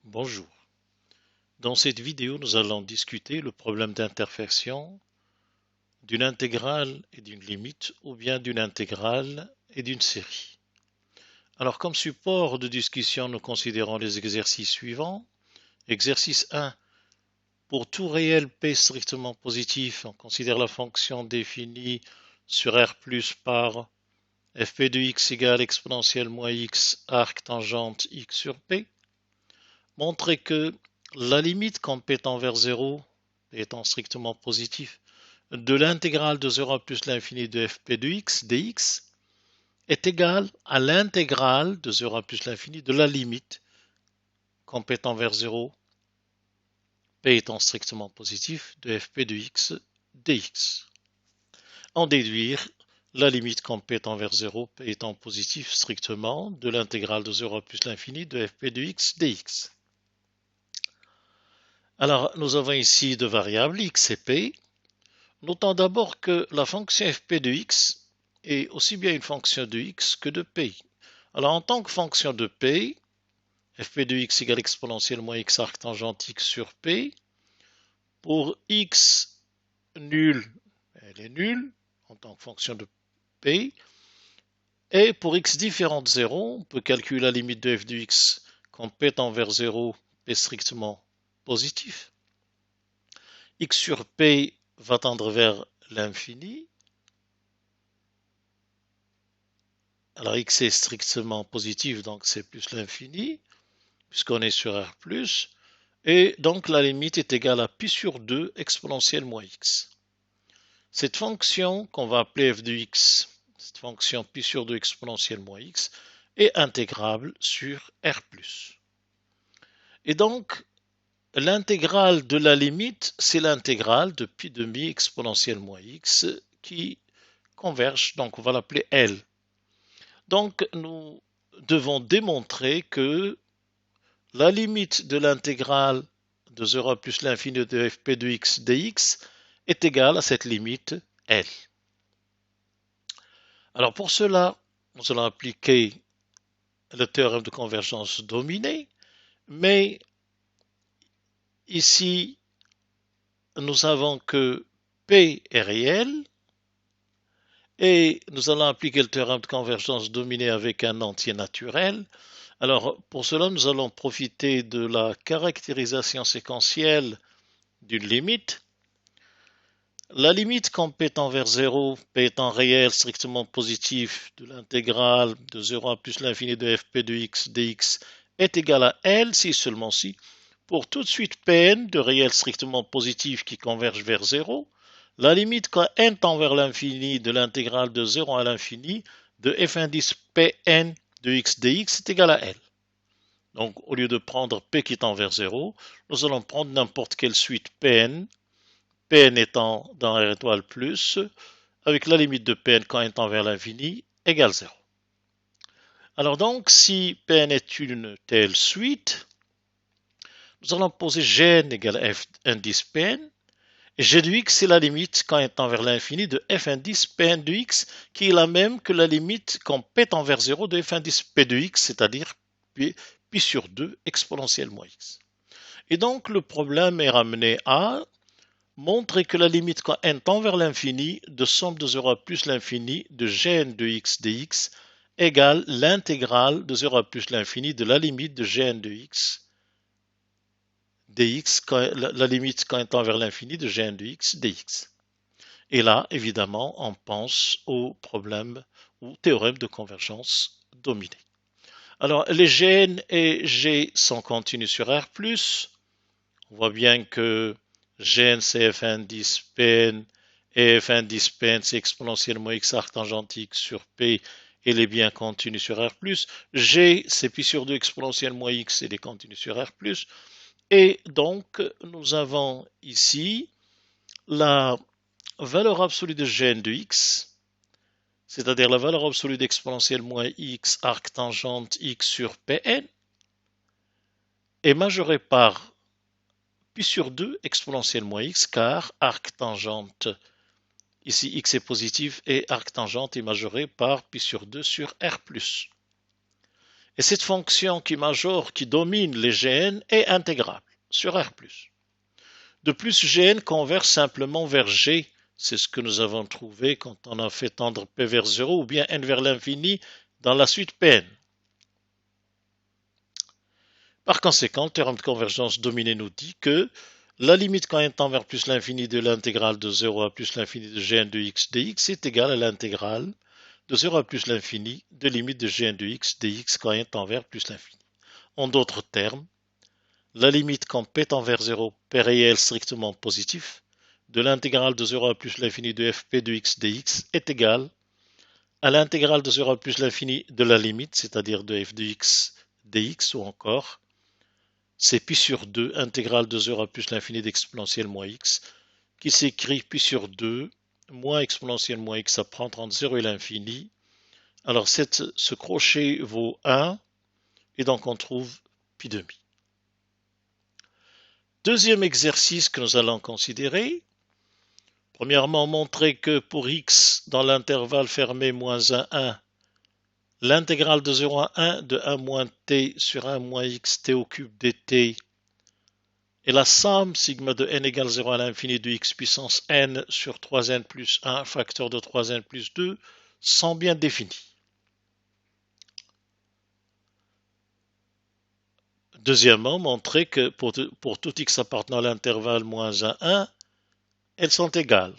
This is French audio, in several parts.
Bonjour. Dans cette vidéo, nous allons discuter le problème d'intersection d'une intégrale et d'une limite ou bien d'une intégrale et d'une série. Alors, comme support de discussion, nous considérons les exercices suivants. Exercice 1. Pour tout réel P strictement positif, on considère la fonction définie sur R plus par fp de x égale exponentielle moins x arc tangente x sur P. Montrer que la limite quand P tend vers 0 étant strictement positif de l'intégrale de 0 à plus l'infini de fp de x dx est égale à l'intégrale de 0 à plus l'infini de la limite quand P tend vers 0, P étant strictement positif de fp de x dx. En déduire la limite quand P tend vers 0, P étant positif strictement de l'intégrale de 0 à plus l'infini de fp de x dx. Alors, nous avons ici deux variables, x et p. Notons d'abord que la fonction fp de x est aussi bien une fonction de x que de p. Alors, en tant que fonction de p, fp de x égale exponentielle moins x arc tangente x sur p. Pour x nul, elle est nulle en tant que fonction de p. Et pour x différent de 0, on peut calculer la limite de f de x quand p tend vers 0 est strictement positif. X sur P va tendre vers l'infini. Alors X est strictement positif, donc c'est plus l'infini, puisqu'on est sur R+. Et donc la limite est égale à pi sur 2 exponentielle moins X. Cette fonction qu'on va appeler f de x, cette fonction pi sur 2 exponentielle moins X, est intégrable sur R+. Et donc, l'intégrale de la limite, c'est l'intégrale de pi demi exponentielle moins x qui converge, donc on va l'appeler L. Donc nous devons démontrer que la limite de l'intégrale de 0 à plus l'infini de fp de x dx est égale à cette limite L. Alors pour cela, nous allons appliquer le théorème de convergence dominée, mais ici, nous savons que P est réel et nous allons appliquer le théorème de convergence dominée avec un entier naturel. Alors, pour cela, nous allons profiter de la caractérisation séquentielle d'une limite. La limite quand P tend vers 0, P étant réel strictement positif de l'intégrale de 0 à plus l'infini de fp de x dx est égale à L si seulement si pour tout de suite Pn de réel strictement positif qui converge vers 0, la limite quand n tend vers l'infini de l'intégrale de 0 à l'infini de f indice Pn de x dx est égale à L. Donc au lieu de prendre P qui tend vers 0, nous allons prendre n'importe quelle suite Pn, Pn étant dans R étoile plus, avec la limite de Pn quand n tend vers l'infini égale 0. Alors donc, si Pn est une telle suite, nous allons poser Gn égale f indice Pn, et g de x c'est la limite quand n tend vers l'infini de f indice Pn de x, qui est la même que la limite quand P tend vers 0 de f indice P de x, c'est-à-dire pi sur 2 exponentielle moins x. Et donc le problème est ramené à montrer que la limite quand n tend vers l'infini de somme de 0 à plus l'infini de Gn de x dx égale l'intégrale de 0 à plus l'infini de la limite de Gn de x dx, la limite quand n tend vers l'infini de Gn de x dx. Et là, évidemment, on pense au problème ou théorème de convergence dominée. Alors, les Gn et G sont continus sur R+. On voit bien que Gn c'est f indice Pn et f indice Pn c'est exponentiellement x arc tangente x sur P et les bien continus sur R+. G c'est pi sur 2 exponentiellement x et les continus sur R+. Et donc, nous avons ici la valeur absolue de Gn de x, c'est-à-dire la valeur absolue d'exponentielle moins x arc tangente x sur Pn, est majorée par pi sur 2 exponentielle moins x, car arc tangente, ici x est positif, et arc tangente est majoré par pi sur 2 sur R+. Et cette fonction qui majore, qui domine les Gn, est intégrable sur R+. De plus, Gn converge simplement vers G. C'est ce que nous avons trouvé quand on a fait tendre P vers 0 ou bien N vers l'infini dans la suite Pn. Par conséquent, le théorème de convergence dominé nous dit que la limite quand n tend vers plus l'infini de l'intégrale de 0 à plus l'infini de Gn de x dx est égale à l'intégrale de 0 à plus l'infini de limite de Gn de x dx quand n tend vers plus l'infini. En d'autres termes, la limite quand p tend vers 0, p réel strictement positif, de l'intégrale de 0 à plus l'infini de fp de x dx est égale à l'intégrale de 0 à plus l'infini de la limite, c'est-à-dire de f de x dx, ou encore c'est pi sur 2, intégrale de 0 à plus l'infini d'exponentielle moins x, qui s'écrit pi sur 2 moins exponentielle moins x à prendre entre 0 et l'infini. Alors ce crochet vaut 1, et donc on trouve pi demi. Deuxième exercice que nous allons considérer. Premièrement, montrer que pour x dans l'intervalle fermé moins 1, 1, l'intégrale de 0 à 1 de 1 moins t sur 1 moins x t au cube dt et la somme sigma de n égale 0 à l'infini de x puissance n sur 3n plus 1 facteur de 3n plus 2 sont bien définis. Deuxièmement, montrer que pour tout x appartenant à l'intervalle moins 1, 1, elles sont égales.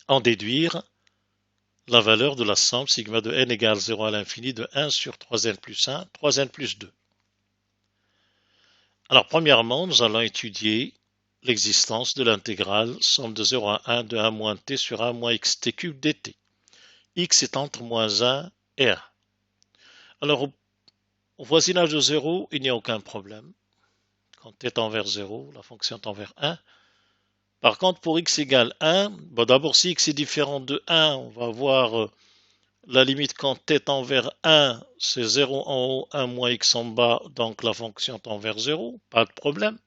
En déduire la valeur de la somme sigma de n égale 0 à l'infini de 1 sur 3n plus 1, 3n plus 2. Alors, premièrement, nous allons étudier l'existence de l'intégrale somme de 0 à 1 de 1 moins t sur 1 moins x t cube dt. X est entre moins 1 et 1. Alors, au voisinage de 0, il n'y a aucun problème. Quand t tend vers 0, la fonction tend vers 1. Par contre, pour x égale 1, d'abord, si x est différent de 1, on va voir la limite quand t tend vers 1, c'est 0 en haut, 1 moins x en bas, donc la fonction tend vers 0, pas de problème.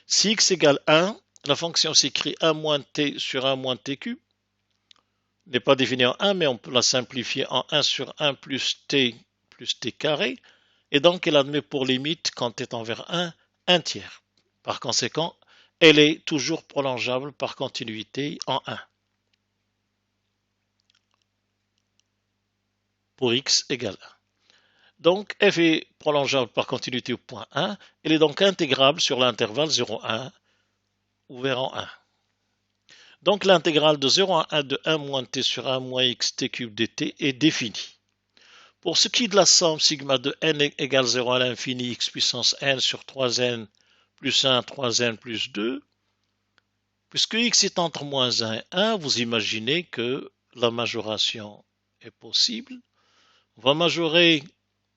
Si x égale 1, la fonction s'écrit 1 moins t sur 1 moins t cube. N'est pas définie en 1, mais on peut la simplifier en 1 sur 1 plus t carré. Et donc, elle admet pour limite, quand t tend vers 1, 1 tiers. Par conséquent, elle est toujours prolongeable par continuité en 1. Pour x égale 1. Donc, f est prolongeable par continuité au point 1. Elle est donc intégrable sur l'intervalle 0,1 ouvert en 1. Donc, l'intégrale de 0 à 1 de 1 moins t sur 1 moins x t cube dt est définie. Pour ce qui est de la somme sigma de n égale 0 à l'infini x puissance n sur 3n plus 1, 3n plus 2, puisque x est entre moins 1 et 1, vous imaginez que la majoration est possible. On va majorer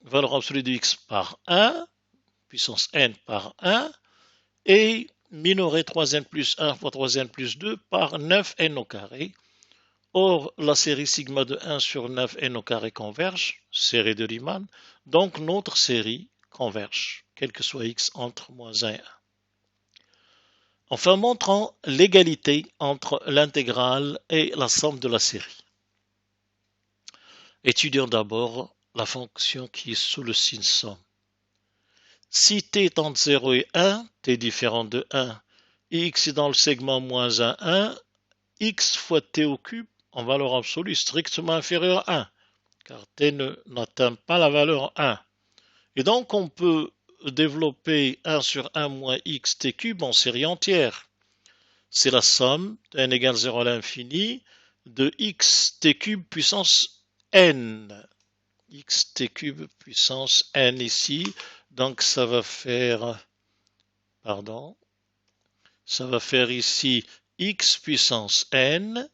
la valeur absolue de x par 1, puissance n par 1, et minorer 3n plus 1 fois 3n plus 2 par 9n au carré. Or, la série sigma de 1 sur 9n au carré converge, série de Riemann, donc notre série converge, quel que soit x entre moins 1 et 1. Enfin, montrant l'égalité entre l'intégrale et la somme de la série. Étudions d'abord la fonction qui est sous le signe somme. Si t est entre 0 et 1, t différent de 1, et x est dans le segment moins 1, 1, x fois t au cube en valeur absolue strictement inférieure à 1, car t n'atteint pas la valeur 1. Et donc on peut développer 1 sur 1 moins x t cube en série entière. C'est la somme de n égale 0 à l'infini de x t cube puissance n. X t cube puissance n ici. Donc ça va faire, ici x puissance n,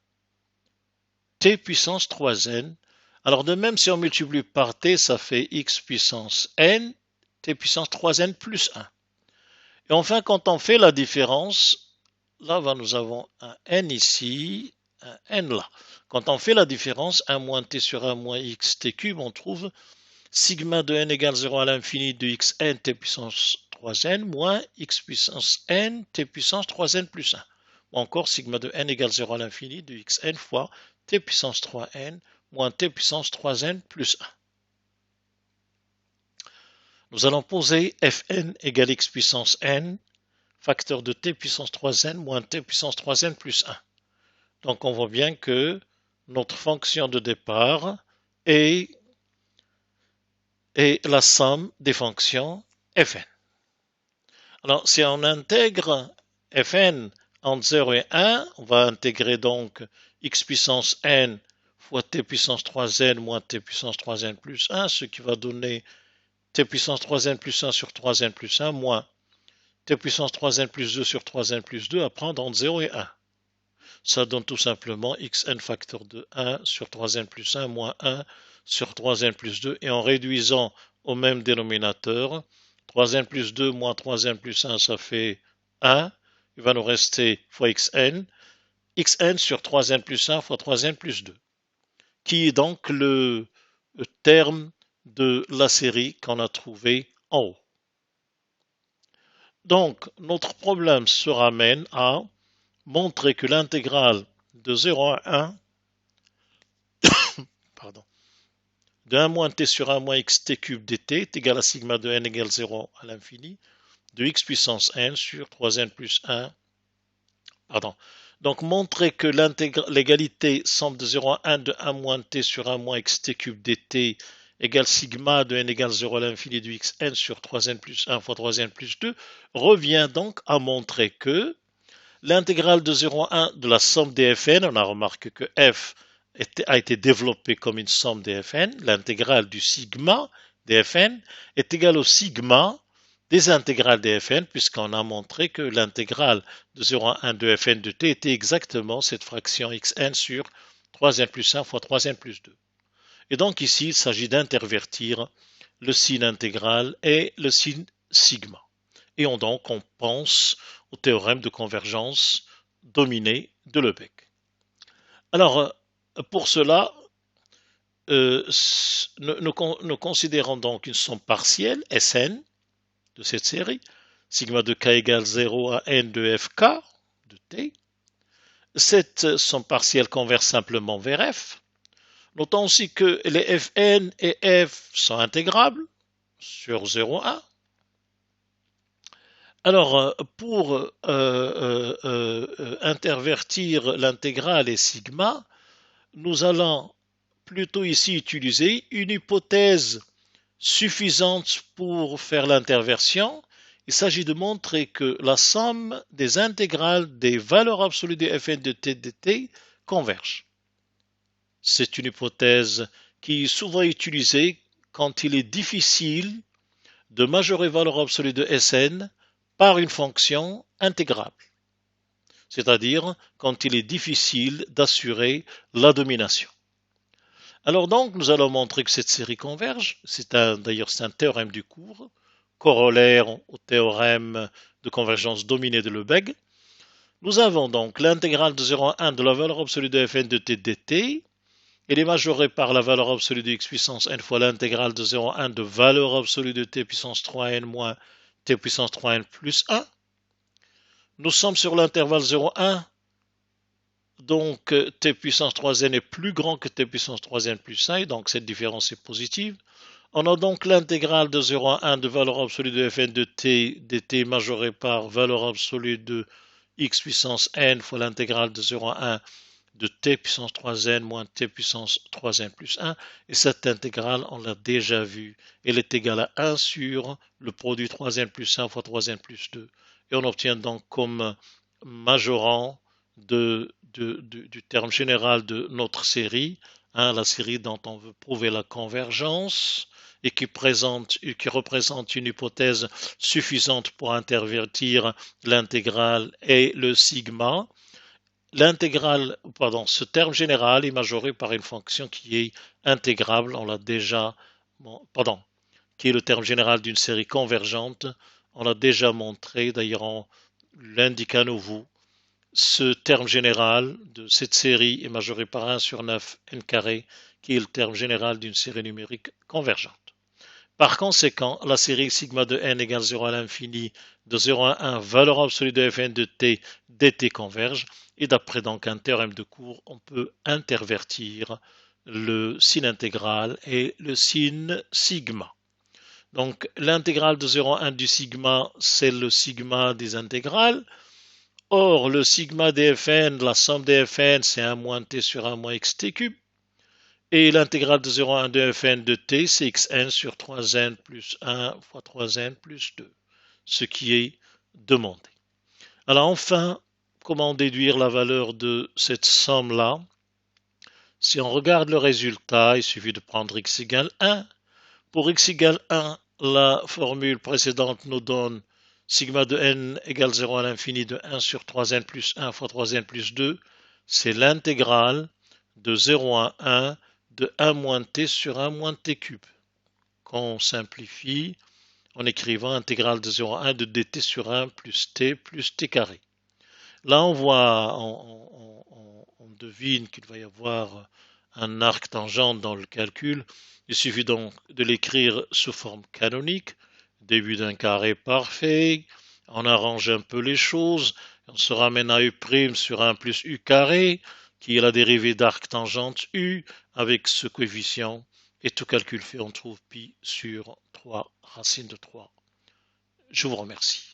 t puissance 3n. Alors de même, si on multiplie par t, ça fait x puissance n, t puissance 3n plus 1. Et enfin, quand on fait la différence, là, nous avons un n ici, un n là. Quand on fait la différence, 1 moins t sur 1 moins x t cube, on trouve sigma de n égale 0 à l'infini de x n t puissance 3n moins x puissance n t puissance 3n plus 1. Ou encore sigma de n égale 0 à l'infini de x n fois t puissance 3n moins t puissance 3n plus 1. Nous allons poser fn égale x puissance n, facteur de t puissance 3n moins t puissance 3n plus 1. Donc on voit bien que notre fonction de départ est la somme des fonctions fn. Alors si on intègre fn entre 0 et 1, on va intégrer donc x puissance n fois t puissance 3n moins t puissance 3n plus 1, ce qui va donner t puissance 3n plus 1 sur 3n plus 1 moins t puissance 3n plus 2 sur 3n plus 2 à prendre entre 0 et 1. Ça donne tout simplement xn facteur de 1 sur 3n plus 1 moins 1 sur 3n plus 2. Et en réduisant au même dénominateur, 3n plus 2 moins 3n plus 1, ça fait 1. Il va nous rester fois xn sur 3n plus 1 fois 3n plus 2, qui est donc le terme de la série qu'on a trouvé en haut. Donc, notre problème se ramène à montrer que l'intégrale de 0 à 1 de 1 moins t sur 1 moins xt cube dt est égal à sigma de n égale 0 à l'infini de x puissance n sur 3n plus 1. Donc montrer que l'égalité somme de 0 à 1 de 1 moins t sur 1 moins xt cube dt égale sigma de n égale 0 à l'infini de xn sur 3n plus 1 fois 3n plus 2 revient donc à montrer que l'intégrale de 0 à 1 de la somme des fn, on a remarqué que f a été développée comme une somme des fn, l'intégrale du sigma des fn est égale au sigma des intégrales des fn, puisqu'on a montré que l'intégrale de 0 à 1 de fn de t était exactement cette fraction xn sur 3n plus 1 fois 3n plus 2. Et donc ici, il s'agit d'intervertir le signe intégral et le signe sigma. Et donc on pense au théorème de convergence dominé de Lebesgue. Alors, pour cela, nous considérons donc une somme partielle, Sn, de cette série, sigma de k égale 0 à n de fk, de t. Cette somme partielle converge simplement vers f. Notons aussi que les fn et f sont intégrables sur 0 à 1. Alors, pour intervertir l'intégrale et sigma, nous allons plutôt ici utiliser une hypothèse suffisante pour faire l'interversion. Il s'agit de montrer que la somme des intégrales des valeurs absolues de fn de t dt converge. C'est une hypothèse qui est souvent utilisée quand il est difficile de majorer valeur absolue de Sn par une fonction intégrable, c'est-à-dire quand il est difficile d'assurer la domination. Alors donc, nous allons montrer que cette série converge. D'ailleurs, c'est un théorème du cours, corollaire au théorème de convergence dominée de Lebesgue. Nous avons donc l'intégrale de 0 à 1 de la valeur absolue de fn de t dt. Elle est majorée par la valeur absolue de x puissance n fois l'intégrale de 0 à 1 de valeur absolue de t puissance 3n moins t puissance 3n plus 1. Nous sommes sur l'intervalle 0 à 1. Donc t puissance 3n est plus grand que t puissance 3n plus 1, et donc cette différence est positive. On a donc l'intégrale de 0 à 1 de valeur absolue de fn de t dt majorée par valeur absolue de x puissance n fois l'intégrale de 0 à 1 de t puissance 3n moins t puissance 3n plus 1. Et cette intégrale, on l'a déjà vue, elle est égale à 1 sur le produit 3n plus 1 fois 3n plus 2. Et on obtient donc comme majorant du terme général de notre série, la série dont on veut prouver la convergence et qui représente une hypothèse suffisante pour intervertir l'intégrale et le sigma. Ce terme général est majoré par une fonction qui est intégrable, qui est le terme général d'une série convergente. On l'a déjà montré, d'ailleurs on l'indique à nouveau. Ce terme général de cette série est majoré par 1 sur 9 n carré, qui est le terme général d'une série numérique convergente. Par conséquent, la série sigma de n égale 0 à l'infini de 0 à 1, valeur absolue de fn de t, dt converge. Et d'après donc un théorème de cours, on peut intervertir le sin intégral et le sin sigma. Donc l'intégrale de 0 à 1 du sigma, c'est le sigma des intégrales. Or, le sigma des fn, la somme des fn, c'est 1 moins t sur 1 moins xt cube. Et l'intégrale de 0 à 1 de fn de t, c'est xn sur 3n plus 1 fois 3n plus 2, ce qui est demandé. Alors enfin, comment déduire la valeur de cette somme-là? Si on regarde le résultat, il suffit de prendre x égale 1. Pour x égale 1, la formule précédente nous donne sigma de n égale 0 à l'infini de 1 sur 3n plus 1 fois 3n plus 2. C'est l'intégrale de 0 à 1 de 1 moins t sur 1 moins t cube, qu'on simplifie en écrivant intégrale de 0 à 1 de dt sur 1 plus t carré. Là, on voit, on devine qu'il va y avoir un arc tangente dans le calcul. Il suffit donc de l'écrire sous forme canonique, début d'un carré parfait. On arrange un peu les choses. On se ramène à u' sur 1 plus u carré, qui est la dérivée d'arc tangente u, avec ce coefficient. Et tout calcul fait, on trouve pi sur 3 racine de 3. Je vous remercie.